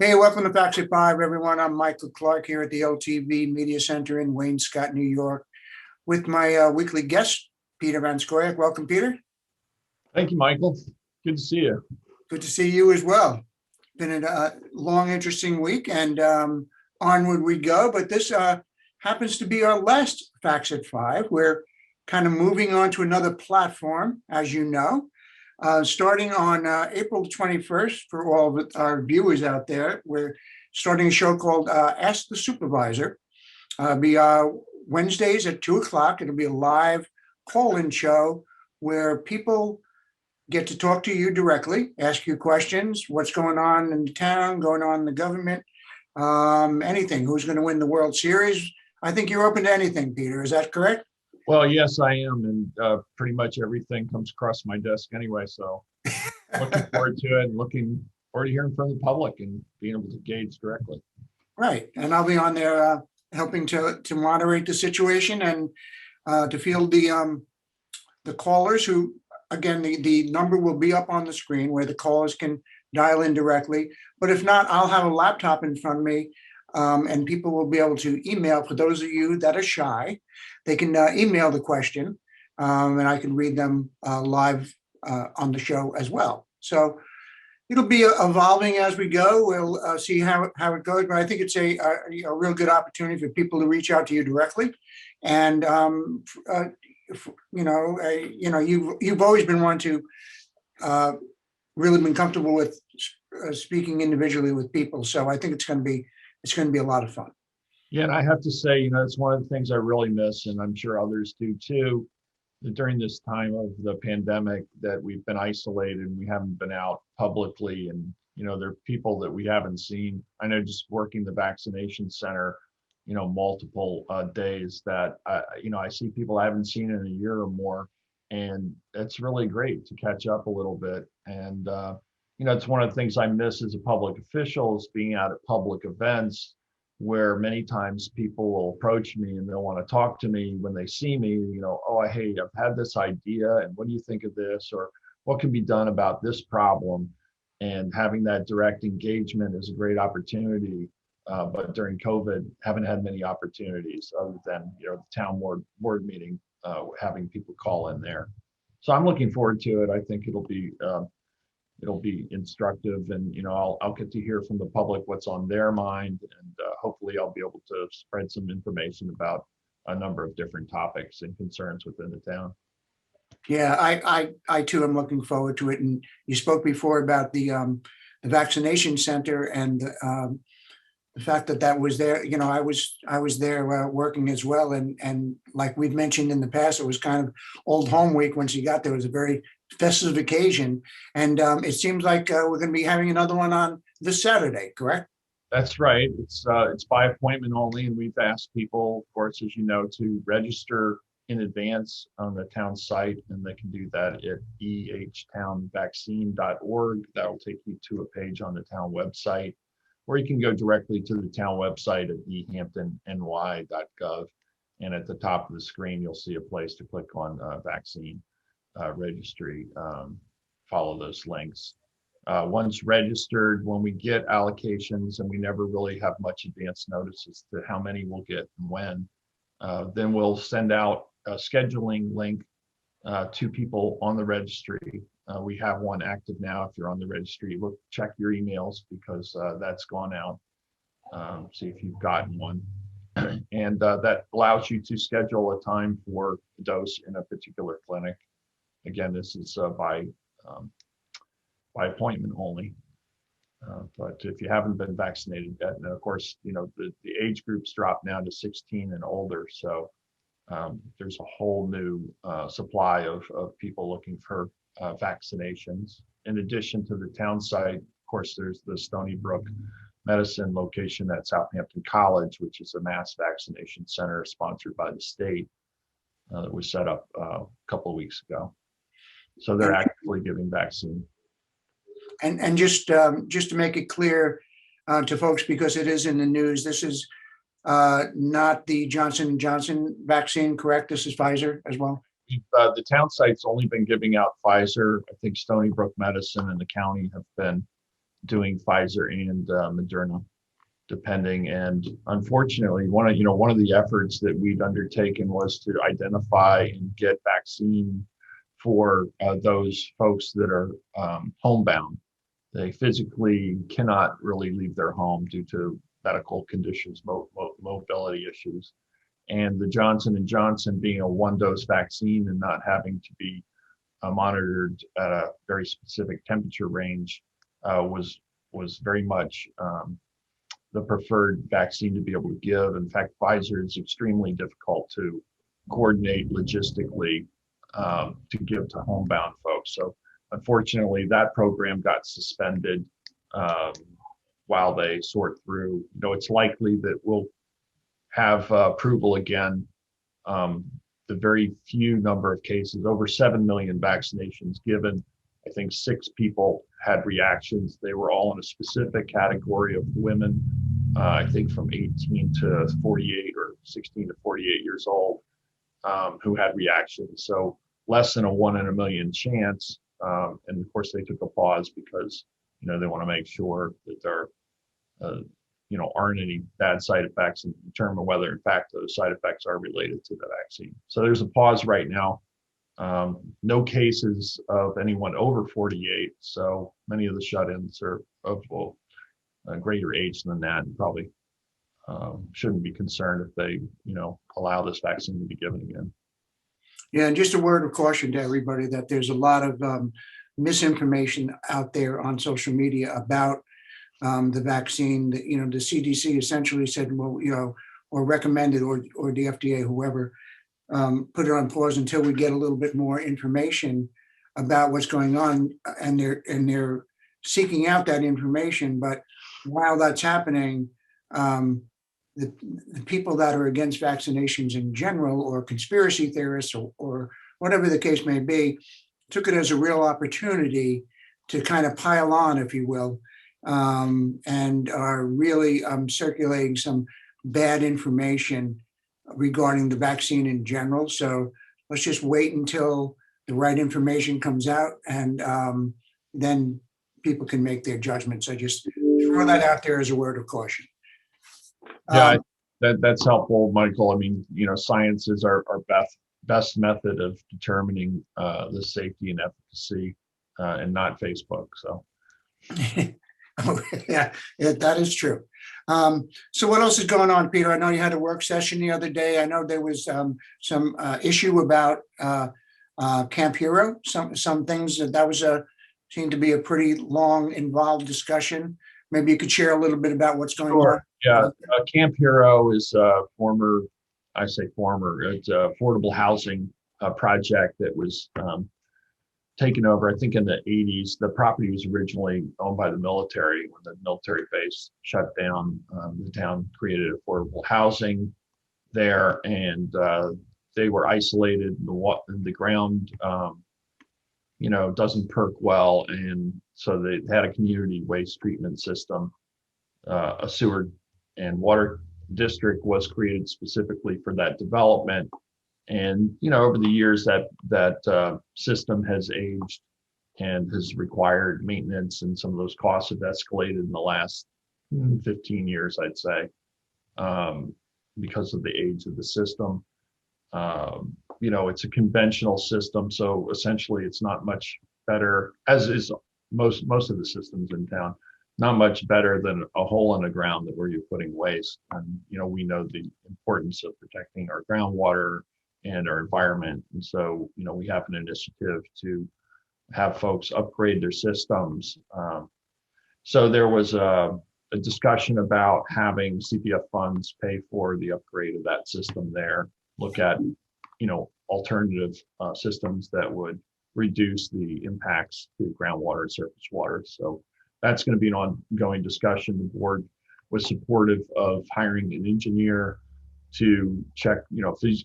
Hey, welcome to Facts at 5, everyone. I'm Michael Clark here at the LTV Media Center in Wayne-Scott, New York, with my weekly guest, Peter Van Scoyoc. Welcome, Peter. Thank you, Michael. Good to see you. Good to see you as well. Been a long, interesting week, and onward we go. But this happens to be our last Facts at 5. We're kind of moving on to another platform, as you know. Starting on April 21st, for all of our viewers out there, we're starting a show called Ask the Supervisor. It'll be Wednesdays at 2 o'clock. It'll be a live call-in show where people get to talk to you directly, ask you questions, what's going on in the town, going on in the government, anything. Who's going to win the World Series? I think you're open to anything, Peter. Is that correct? Well, yes, I am. And pretty much everything comes across my desk anyway. So looking forward to it and looking forward to hearing from the public and being able to gauge directly. Right. And I'll be on there helping to moderate the situation and to field the callers who, again, the number will be up on the screen where the callers can dial in directly. But if not, I'll have a laptop in front of me and people will be able to email. For those of you that are shy, they can email the question and I can read them live on the show as well. So it'll be evolving as we go. We'll see how it goes, but I think it's a real good opportunity for people to reach out to you directly. And you've always been one to really been comfortable with speaking individually with people. So I think it's going to be a lot of fun. Yeah, and I have to say, it's one of the things I really miss, and I'm sure others do too, that during this time of the pandemic that we've been isolated and we haven't been out publicly, and there are people that we haven't seen. I know just working the vaccination center, multiple days that I see people I haven't seen in a year or more, and it's really great to catch up a little bit. And it's one of the things I miss as a public official, is being out at public events where many times people will approach me and they'll want to talk to me when they see me, hey, I've had this idea and what do you think of this, or what can be done about this problem? And having that direct engagement is a great opportunity. But during COVID, haven't had many opportunities other than, the town board meeting, having people call in there. So I'm looking forward to it. I think it'll be instructive, and I'll get to hear from the public what's on their mind, and hopefully I'll be able to spread some information about a number of different topics and concerns within the town. Yeah, I too am looking forward to it. And you spoke before about the vaccination center and the fact that was there. I was there working as well, and like we've mentioned in the past, it was kind of old home week. Once you got there, it was a very festive occasion, and it seems like we're going to be having another one on this Saturday, correct? That's right. It's by appointment only, and we've asked people, of course, as you know, to register in advance on the town site, and they can do that at ehtownvaccine.org. That'll take you to a page on the town website, or you can go directly to the town website at ehamptonny.gov, and at the top of the screen you'll see a place to click on vaccine registry. Follow those links. Once registered, when we get allocations, and we never really have much advance notice as to how many we'll get and when, then we'll send out a scheduling link to people on the registry. We have one active now. If you're on the registry, check your emails, because that's gone out. See if you've gotten one. And that allows you to schedule a time for a dose in a particular clinic. Again, this is by appointment only. But if you haven't been vaccinated yet, and of course, the age groups drop now to 16 and older. So there's a whole new supply of people looking for vaccinations. In addition to the town site, of course, there's the Stony Brook Medicine location at Southampton College, which is a mass vaccination center sponsored by the state that was set up a couple of weeks ago. So they're actively giving vaccine. And just to make it clear to folks, because it is in the news, this is not the Johnson & Johnson vaccine, correct? This is Pfizer as well? The town site's only been giving out Pfizer. I think Stony Brook Medicine and the county have been doing Pfizer and Moderna, depending. And unfortunately, one of the efforts that we'd undertaken was to identify and get vaccine for those folks that are homebound. They physically cannot really leave their home due to medical conditions, mobility issues. And the Johnson and Johnson being a one-dose vaccine and not having to be monitored at a very specific temperature range was very much the preferred vaccine to be able to give. In fact, Pfizer is extremely difficult to coordinate logistically to give to homebound folks. So unfortunately, that program got suspended while they sort through. It's likely that we'll have approval again. The very few number of cases, over 7 million vaccinations given. I think 6 people had reactions. They were all in a specific category of women, I think from 18 to 48 or 16 to 48 years old, who had reactions. So less than a 1 in a million chance. And of course, they took a pause because they want to make sure that there aren't any bad side effects and determine whether in fact those side effects are related to the vaccine. So there's a pause right now. No cases of anyone over 48. So many of the shut-ins are of a greater age than that, and probably shouldn't be concerned if they, allow this vaccine to be given again. Yeah, and just a word of caution to everybody that there's a lot of misinformation out there on social media about the vaccine. That the CDC essentially said, well, or recommended, or the FDA, whoever, put it on pause until we get a little bit more information about what's going on, and they're seeking out that information. But while that's happening, the people that are against vaccinations in general, or conspiracy theorists, or whatever the case may be, took it as a real opportunity to kind of pile on, if you will, and are really circulating some bad information regarding the vaccine in general. So let's just wait until the right information comes out, and then people can make their judgments. I just throw that out there as a word of caution. Yeah, that's helpful, Michael. I mean, science is our best method of determining the safety and efficacy, and not Facebook. So. Yeah, that is true. So what else is going on, Peter? I know you had a work session the other day. I know there was some issue about Camp Hero. Some things that was seemed to be a pretty long, involved discussion. Maybe you could share a little bit about what's going on. Yeah, Camp Hero is former, I say former, it's affordable housing project that was taken over, I think, in the 80s. The property was originally owned by the military. When the military base shut down, the town created affordable housing there, and they were isolated. The ground, doesn't perk well, and so they had a community waste treatment system. A sewer and water district was created specifically for that development. And over the years, that system has aged and has required maintenance, and some of those costs have escalated in the last 15 years, I'd say, because of the age of the system. It's a conventional system, so essentially it's not much better, as is most of the systems in town, not much better than a hole in the ground where you're putting waste. And we know the importance of protecting our groundwater and our environment. And so, we have an initiative to have folks upgrade their systems. So there was a discussion about having CPF funds pay for the upgrade of that system there, look at, alternative systems that would reduce the impacts to groundwater and surface water. So that's going to be an ongoing discussion. The board was supportive of hiring an engineer to check,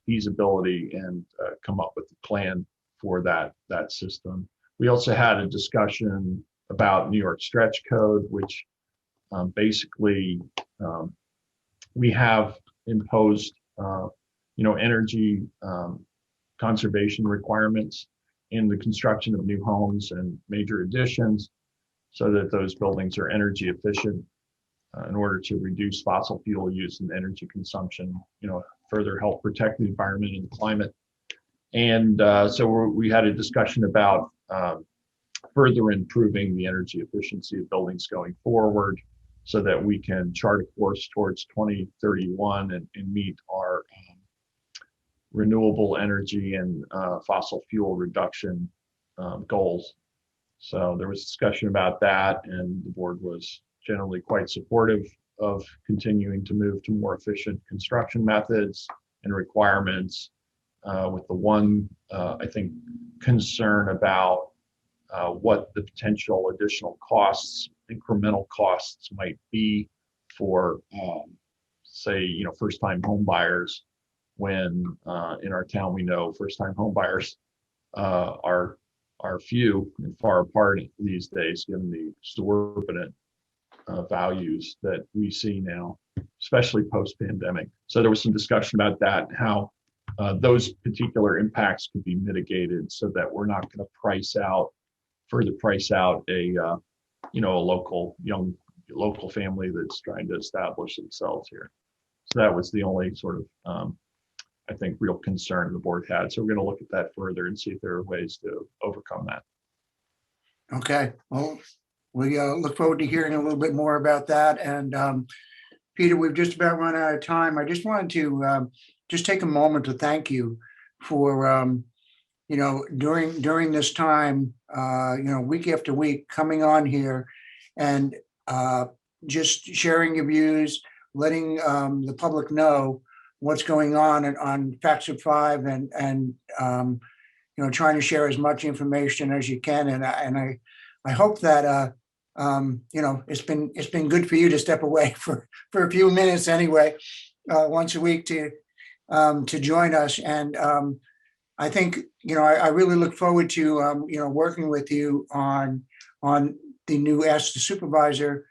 feasibility and come up with a plan for that system. We also had a discussion about New York stretch code, which basically we have imposed, energy conservation requirements in the construction of new homes and major additions. so that those buildings are energy efficient in order to reduce fossil fuel use and energy consumption, further help protect the environment and the climate. And so we had a discussion about further improving the energy efficiency of buildings going forward so that we can chart a course towards 2031 and meet our renewable energy and fossil fuel reduction goals. So there was discussion about that, and the board was generally quite supportive of continuing to move to more efficient construction methods and requirements, with the one, I think, concern about what the potential additional costs, incremental costs might be for, say, first-time home buyers, when in our town we know first-time home buyers are few and far apart these days, given the exorbitant values that we see now, especially post-pandemic. So there was some discussion about that, how those particular impacts could be mitigated so that we're not going to further price out a local family that's trying to establish themselves here. So that was the only sort of I think real concern the board had. So we're going to look at that further and see if there are ways to overcome that. Okay, well, we look forward to hearing a little bit more about that. And Peter, we've just about run out of time. I just wanted to just take a moment to thank you for during this time, week after week, coming on here and just sharing your views, letting the public know what's going on Facts at 5, and trying to share as much information as you can. And I hope that it's been good for you to step away for a few minutes anyway, once a week to join us. And I think I really look forward to working with you on the new Ask the Supervisor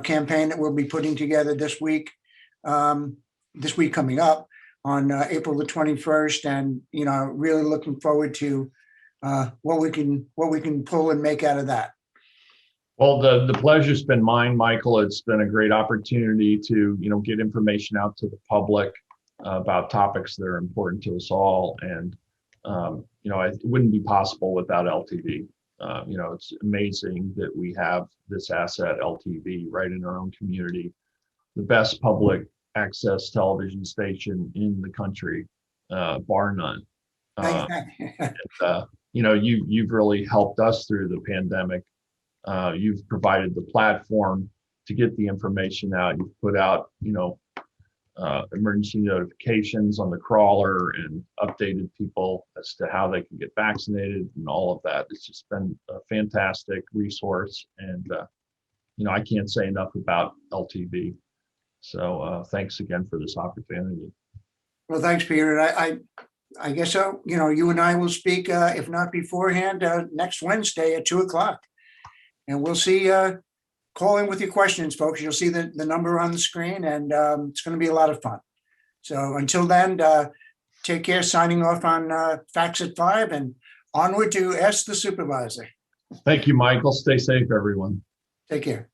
campaign that we'll be putting together this week. This week coming up on April the 21st, and really looking forward to what we can pull and make out of that. Well, the pleasure's been mine, Michael. It's been a great opportunity to get information out to the public about topics that are important to us all, and it wouldn't be possible without LTV. It's amazing that we have this asset, LTV, right in our own community, the best public access television station in the country, bar none. You've really helped us through the pandemic. You've provided the platform to get the information out. You've put out, emergency notifications on the crawler and updated people as to how they can get vaccinated and all of that. It's just been a fantastic resource, and I can't say enough about LTV. So thanks again for this opportunity. Well, thanks, Peter. I guess so. You and I will speak, if not beforehand, next Wednesday at 2:00, and we'll see. Call in with your questions, folks. You'll see the number on the screen, and it's going to be a lot of fun. So until then, take care. Signing off on Facts at 5, and onward to Ask the Supervisor. Thank you, Michael. Stay safe, everyone. Take care.